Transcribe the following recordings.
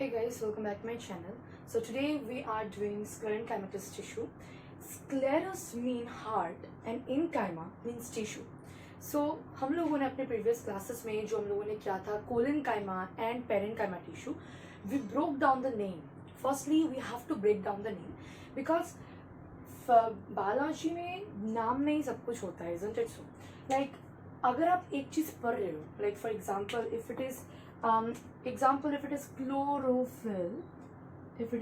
Hey guys, welcome back to my channel. So today we are doing sclerenchymatous tissue. Scleros mean heart and enchyma means tissue. So हम लोगों ने अपने previous classes में जो हम लोगों ने किया था collenchyma and parenchyma tissue, we broke down the name. Firstly, we have to break down the name because biology में नाम में ही सब कुछ होता है, isn't it so? Like अगर आप एक चीज़ पढ़ रहे हो, like for example, if it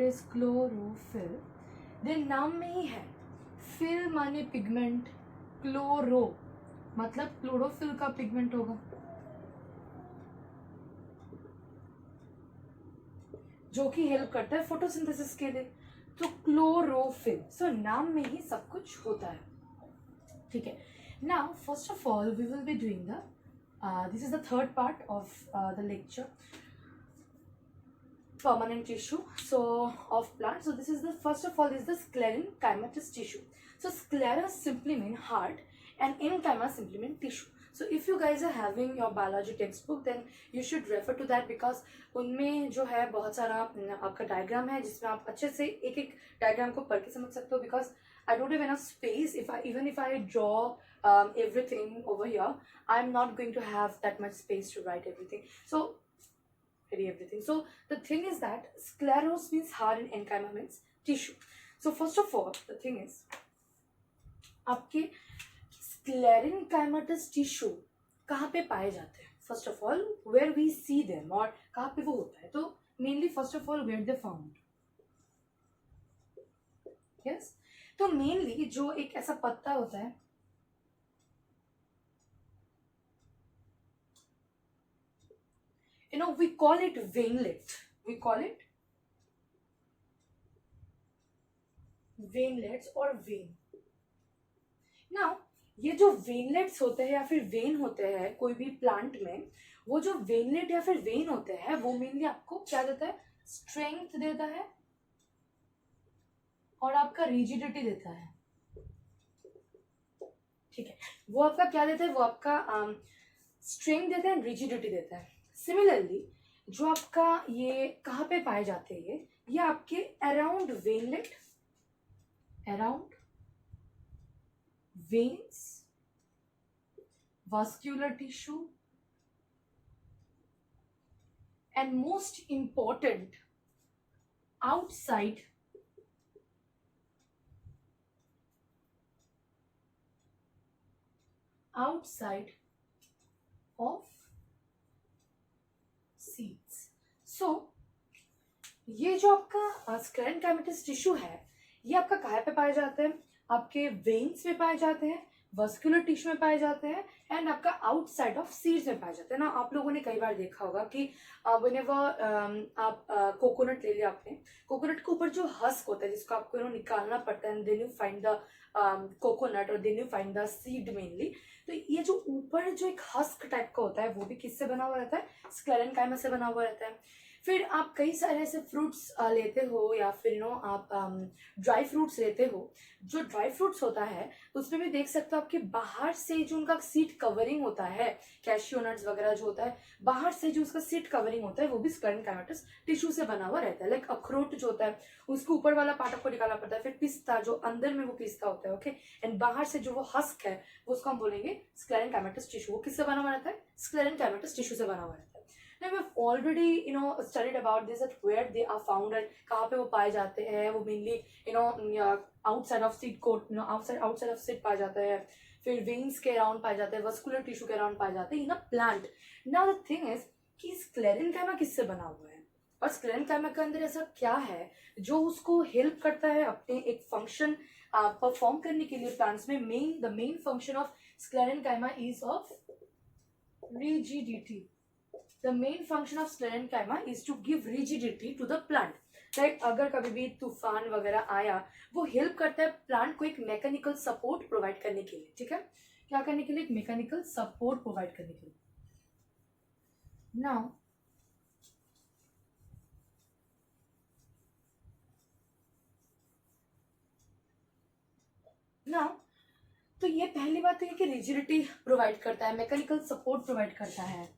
is chlorophyll, then नाम में ही है. फिल माने पिगमेंट, क्लोरो मतलब क्लोरोफिल का पिगमेंट होगा जो कि हेल्प करता है फोटोसिंथेसिस के लिए. तो क्लोरोफिल, सो नाम में ही सब कुछ होता है. ठीक है. Now first of all we will be doing the this is the third part of the lecture, permanent tissue of plant. So this is the first of all, this is the sclerenchymatous tissue. So sclera simply mean heart and enchyma simply mean tissue. So if you guys are having your biology textbook, then you should refer to that because उनमें जो है बहुत सारा आपका diagram है जिसमें आप अच्छे से एक एक डायग्राम को पढ़ के समझ सकते हो. Because I don't have enough space. Even if I draw everything over here, I'm not going to have that much space to write everything. So the thing is that scleros means heart and enchyma means tissue. So first of all, the thing is आपके sclerenchymatous tissue कहाँ पे पाए जाते हैं? First of all, where we see them, और कहाँ पे वो होता है? तो mainly first of all where they found. Yes. तो मेनली जो एक ऐसा पत्ता होता है, we call it veinlet. We call it veinlets or vein. Now ये जो वेनलेट्स होते हैं या फिर वेन होते हैं कोई भी प्लांट में, वो जो वेनलेट या फिर वेन होते हैं वो मेनली आपको क्या देता है? स्ट्रेंथ देता है और आपका रिजिडिटी देता है. ठीक है. वो आपका क्या देता है? वो आपका स्ट्रेंथ देता है, रिजिडिटी देता है. सिमिलरली जो आपका ये कहाँ पे पाए जाते हैं, ये आपके around veinlet, around veins, vascular tissue, and most important, outside of seeds. So ये जो आपका sclerenchymatous tissue है, ये आपका कहाँ पे पाए जाते हैं? आपके वेन्स में पाए जाते हैं, वस्कुलर टिश्यू में पाए जाते हैं, एंड आपका आउटसाइड ऑफ सीड्स में पाए जाते हैं. ना आप लोगों ने कई बार देखा होगा कि व्हेनेवर आप कोकोनट ले लिया आपने, कोकोनट के ऊपर जो हस्क होता है जिसको आपको निकालना पड़ता है, then you find the coconut और then you find the seed mainly. तो ये जो ऊपर जो एक हस्क टाइप का होता है वो भी किससे बना हुआ रहता है? स्क्लेरेंकाइमा से बना हुआ रहता है. फिर आप कई सारे ऐसे फ्रूट्स लेते हो या फिर आप ड्राई फ्रूट्स लेते हो. जो ड्राई फ्रूट्स होता है उसमें भी देख सकते हो आपके बाहर से जो उनका सीड कवरिंग होता है, कैशियो नट्स वगैरह जो होता है, बाहर से जो उसका सीड कवरिंग होता है वो भी स्क्लेरेंकाइमेटस टिश्यू से बना हुआ रहता है. लाइक अखरोट जो होता है उसके ऊपर वाला पार्ट आपको निकालना पड़ता है. फिर पिस्ता जो अंदर में वो पिस्ता होता है, ओके, एंड बाहर से जो वो हस्क है वो उसको हम बोलेंगे स्क्लेरेंकाइमेटस टिश्यू. वो किससे बना हुआ रहता है? स्क्लेरेंकाइमेटस टिश्यू से बना हुआ रहता है. Now we've already studied about this, that where they are found and कहाँ पे वो पाए जाते हैं. वो mainly outside of seed coat, outside of seed पाए जाते हैं. फिर veins के around पाए जाते हैं, vascular tissue के around पाए जाते हैं in a plant. Now the thing is कि sclerenchyma किससे बना हुआ है और sclerenchyma के अंदर ऐसा क्या है जो उसको हेल्प करता है अपने एक फंक्शन परफॉर्म करने के लिए प्लांट्स में. the main function of sclerenchyma is of rigidity. The main function of sclerenchyma is to give rigidity to the plant. Like अगर कभी भी तूफान वगैरह आया, वो हेल्प करता है प्लांट को एक मैकेनिकल सपोर्ट प्रोवाइड करने के लिए. ठीक है. क्या करने के लिए? एक मैकेनिकल सपोर्ट प्रोवाइड करने के लिए. Now तो ये पहली बात है कि रिजिडिटी प्रोवाइड करता है, मैकेनिकल सपोर्ट प्रोवाइड करता है.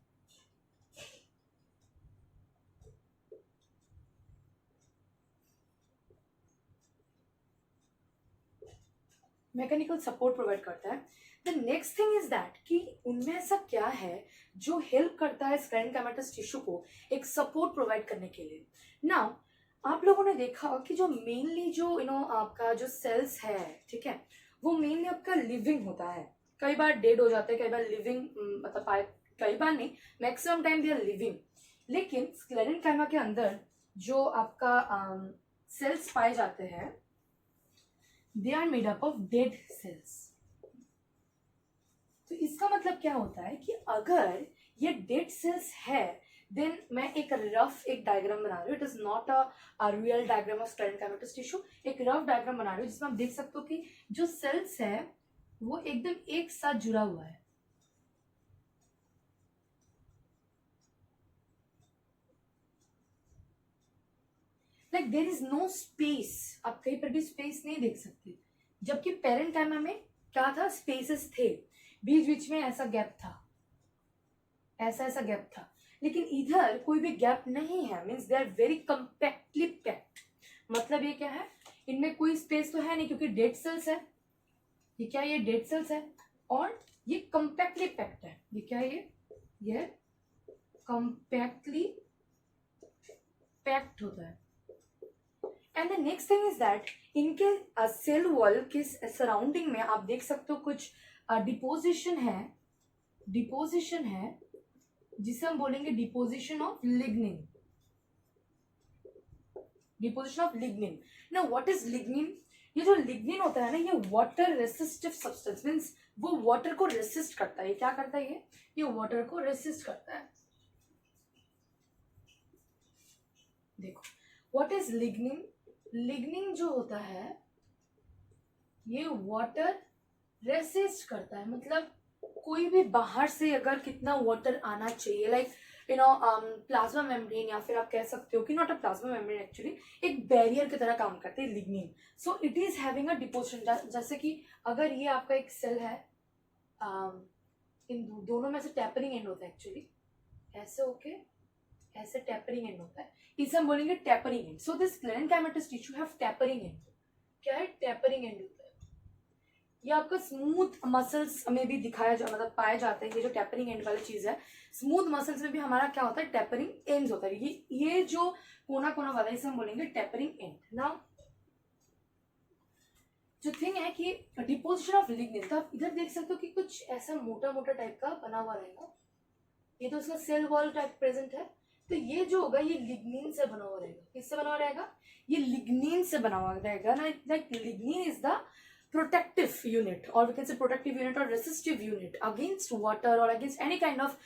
मैकेनिकल सपोर्ट प्रोवाइड करता है। The next thing is that कि उनमें ऐसा क्या है जो हेल्प करता है स्क्लेरेंकाइमेटस टिश्यू को एक सपोर्ट प्रोवाइड करने के लिए। नाउ आप लोगों ने देखा कि जो मेनली जो आपका जो सेल्स है, ठीक है, वो मेनली आपका लिविंग होता है। कई बार डेड हो जाते हैं, कई बार लिविंग, मतलब कई बार नहीं, maximum time they are living. लेकिन स्क्लेरेंकाइमा के अंदर जो आपका सेल्स पाए जाते हैं, they are made up of dead cells. तो इसका मतलब क्या होता है कि अगर ये डेड सेल्स है, देन मैं एक रफ एक डायग्राम बना रही हूँ। It is not a real diagram of sclerenchymatous tissue. एक रफ डायग्राम बना रही हूँ जिसमें आप देख सकते हो कि जो सेल्स है वो एकदम एक साथ जुड़ा हुआ है। Like there is no space, आप कहीं पर भी स्पेस नहीं देख सकते। जबकि पेरेंकाइमा में क्या था, स्पेसेस थे, बीच बीच में ऐसा गैप था, ऐसा ऐसा गैप था। लेकिन इधर कोई भी गैप नहीं है, means they are very compactly packed. मतलब ये क्या है, इनमें कोई स्पेस तो है नहीं क्योंकि डेड सेल्स है। ये क्या है, ये डेड सेल्स है और ये कंपैक्टली पैक्ड है। ये क्या है, ये कंपैक्टली पैक्ड होता है। And the next thing is that इनके सेल वॉल के सराउंडिंग में आप देख सकते हो कुछ डिपोजिशन है जिसे हम बोलेंगे deposition of lignin. Deposition of lignin. Now what is lignin? ये जो लिग्निन होता है ना, ये वाटर रेसिस्टिव सब्सटेंस, मीन्स वो वाटर को रेसिस्ट करता है। ये क्या करता है, ये वाटर को रेसिस्ट करता है। देखो व्हाट इज लिग्निन? लिग्निन जो होता है ये वाटर रेसिस्ट करता है। मतलब कोई भी बाहर से अगर कितना वाटर आना चाहिए, लाइक प्लाज्मा मेम्ब्रेन, या फिर आप कह सकते हो कि not a plasma membrane, actually एक बैरियर की तरह काम करते हैं lignin. So it is having a deposition. जैसे कि अगर ये आपका एक सेल है, इन दोनों में से टेपरिंग एंड होता है एक्चुअली, ऐसे होके ऐसे टेपरिंग एंड होता है, इसे हम बोलेंगे tapering end. So this sclerenchymatous tissue have tapering end. क्या है, टेपरिंग एंड होता है। ये आपका स्मूथ मसल्स में भी दिखाया जा, मतलब पाए जाते हैं। ये जो टेपरिंग एंड वाली चीज है, स्मूथ मसल्स में भी हमारा क्या होता है, टेपरिंग एंड्स होता है। ये जो कोना कोना वाला है इसे हम बोलेंगे टेपरिंग एंड। नाउ जो थिंग है कि डिपोजिशन ऑफ लिग्निन, तो आप इधर देख सकते हो कि कुछ ऐसा मोटा मोटा टाइप का बना हुआ रहेगा। ये तो उसका सेल वॉल टाइप प्रेजेंट है। तो ये जो होगा ये लिग्निन से बना हुआ रहेगा। किससे बना हुआ रहेगा, ये लिग्निन से बना हुआ रहेगा ना। Like lignin is the protective unit, or we can say protective unit or resistive unit against water or against any kind of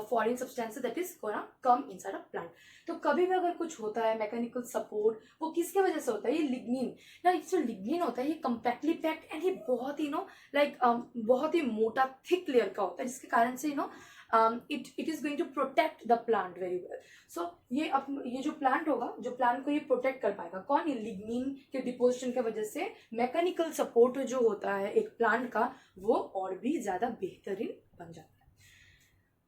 foreign substances that is gonna come inside a plant. तो कभी भी अगर कुछ होता है mechanical support, वो किसके वजह से होता है, ये लिग्निन ना। जो लिग्निन होता है ये कंपैक्टली पैक्ड एंड ये बहुत ही बहुत ही मोटा थिक लेयर का होता है, जिसके कारण से it is going to protect the plant very well. So ये जो प्लांट होगा, जो प्लांट को ये प्रोटेक्ट कर पाएगा, कौन, ये लिग्निन के डिपोजिशन की वजह से मैकेनिकल सपोर्ट जो होता है एक प्लांट का, वो और भी ज्यादा बेहतरीन बन जाता है।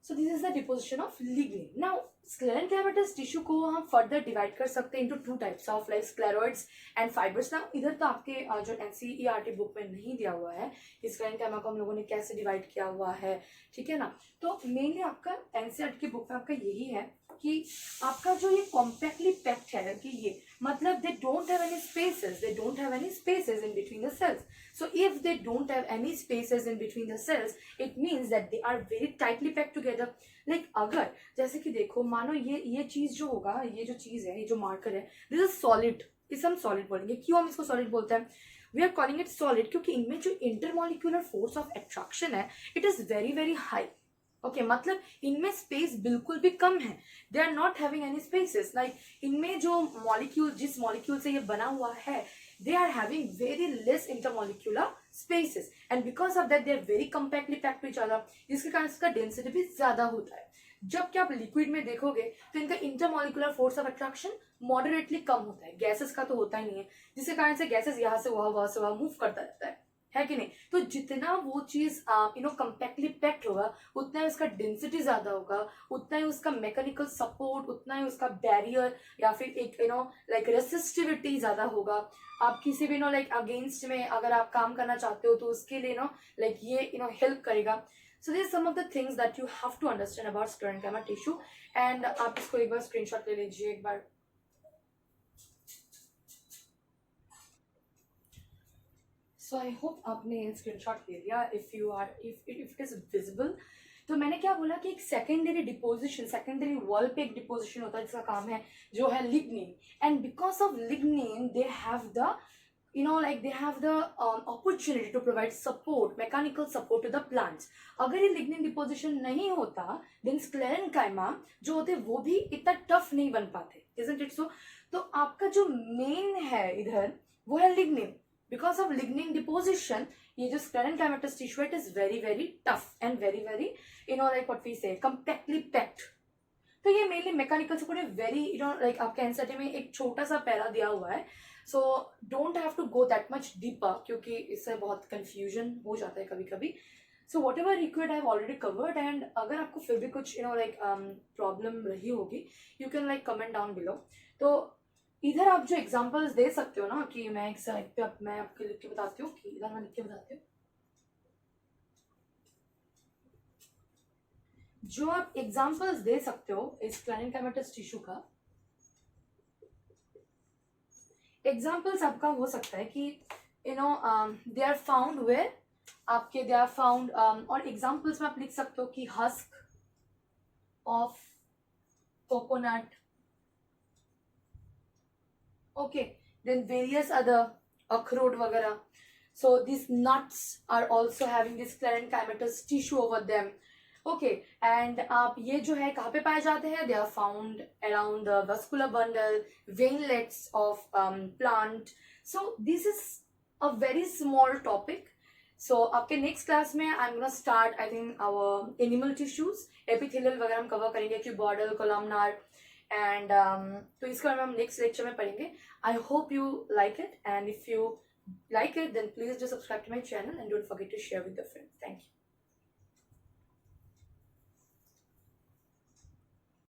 So this is the deposition of lignin. Now sclerenchymatous tissue को हम फर्दर डिवाइड कर सकते हैं into two types of like scleroids and fibers. Now इधर तो आपके जो NCERT बुक में नहीं दिया हुआ है स्क्लेरेंकाइमा को हम लोगों ने कैसे डिवाइड किया हुआ है, ठीक है ना। तो मेनली आपका NCERT की बुक में आपका यही है कि आपका जो ये कॉम्पैक्टली पैक्ड है कि ये मतलब they don't have any spaces in between the cells. So if they don't have any spaces in between the cells, it means that they are very tightly packed together. Like अगर जैसे कि देखो, मानो ये चीज जो होगा, ये जो चीज है, ये जो मार्कर है, दिस इज सॉलिड, इसे हम सॉलिड बोलेंगे। क्यों हम इसको सॉलिड बोलते हैं, we are calling it solid क्योंकि इनमें जो इंटरमॉलिक्यूलर फोर्स ऑफ अट्रैक्शन है, it is very very high. Okay, मतलब इनमें स्पेस बिल्कुल भी कम है, they are not having any spaces. Like इनमें जो मॉलिक्यूल, जिस मॉलिक्यूल से ये बना हुआ है, they are having very less intermolecular spaces and because of that they are very compactly packed to each other, जिसके कारण इसका डेंसिटी भी ज्यादा होता है। जब कि आप लिक्विड में देखोगे तो इनका intermolecular force of attraction moderately कम होता है, गैसेस का तो होता ही नहीं है, जिसके कारण से गैसेस यहाँ से वहां, वहां से वहां मूव करता रहता है। है कि नहीं? तो जितना वो चीज कंपैक्टली पैक्ड होगा, उतना ही उसका डेंसिटी ज्यादा होगा, उतना ही उसका मैकेनिकल सपोर्ट, उतना ही उसका बैरियर या फिर एक लाइक रेसिस्टिविटी ज्यादा होगा। आप किसी भी लाइक अगेंस्ट में अगर आप काम करना चाहते हो तो उसके लिए लाइक ये हेल्प करेगा। So this some of the things that you have to understand about sclerenchyma tissue. And आप इसको एक बार स्क्रीनशॉट ले लीजिए एक बार। सो आई होप आपने स्क्रीनशॉट ले लिया। इफ इट इज विजिबल, तो मैंने क्या बोला कि एक सेकेंडरी डिपोजिशन, सेकेंडरी वॉल पे एक डिपोजिशन होता है जिसका काम है जो है lignin. And because of lignin they have the like they have the opportunity to provide support, mechanical support to the plants. अगर ये lignin deposition नहीं होता then sclerenchyma जो होते वो भी इतना टफ नहीं बन पाते, isn't it so? तो आपका जो मेन है इधर वो है lignin. Because of lignin deposition, ये जो sclerenchymatous tissue it is very very tough and very very like what we say compactly packed. तो ये मेनली मैकेनिकल सपोर्ट है, वेरी लाइक आपके एनसीईआरटी में एक छोटा सा पैरा दिया हुआ है। So don't have to go that much deeper क्योंकि इससे बहुत कंफ्यूजन हो जाता है कभी कभी। So whatever required I have already covered. And अगर आपको फिर भी कुछ लाइक प्रॉब्लम रही होगी, you can like comment down below. तो इधर आप जो एग्जाम्पल्स दे सकते हो ना, कि मैं एक साइड पे मैं आपको लिख के बताती हूँ, कि इधर मैं लिख के बताती हूँ जो आप एग्जाम्पल्स दे सकते हो इस स्क्लेरेन्काइमेटस टिश्यू का। एग्जाम्पल्स आपका हो सकता है कि दे आर फाउंड वेयर, आपके दे आर फाउंड, और एग्जाम्पल्स में आप लिख सकते हो कि husk of coconut, okay, then various other अखरोट वगैरह। So this nuts are also having this sclerenchymatous tissue over them, okay. And आप ये जो है कहाँ पे पाए जाते हैं? They are found around the vascular bundle, veinlets of plant. So this is a very small topic. So आपके नेक्स्ट क्लास में I am gonna start I think our animal tissues, epithelial वगैरह हम कवर करेंगे, cuboidal, columnar and तो इसके बारे में हम नेक्स्ट लेक्चर में पढ़ेंगे। I hope you like it, and if you like it then please do subscribe to my channel and don't forget to share with your friends. Thank you.